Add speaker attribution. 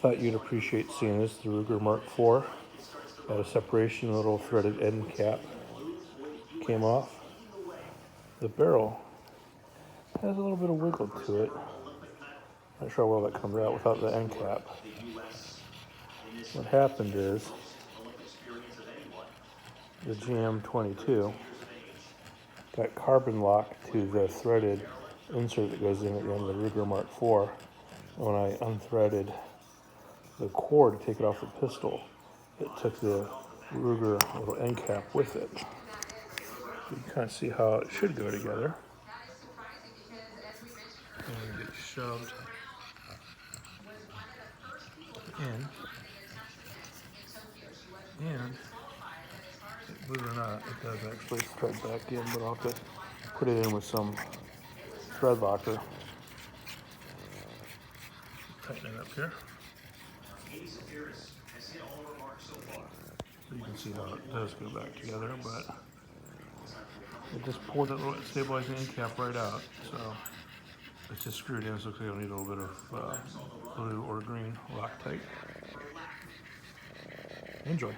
Speaker 1: Thought you'd appreciate seeing this. The Ruger Mark IV had a separation, a little threaded end cap came off. The barrel has a little bit of wiggle to it. Not sure how well that comes out without the end cap. What happened is the GM-22 got carbon locked to the threaded insert that goes in at the end of the Ruger Mark IV. When I unthreaded the cord to take it off the pistol, it took the Ruger little end cap with it. You can kind of see how it should go together. And it gets shoved in. And believe it or not, it does actually thread back in, but I'll have to put it in with some thread locker. Tighten it up here. So you can see how it does go back together, but it just pulled that little stabilizing end cap right out. So it's just screwed in, so it looks like it'll need a little bit of blue or green Loctite. Enjoy.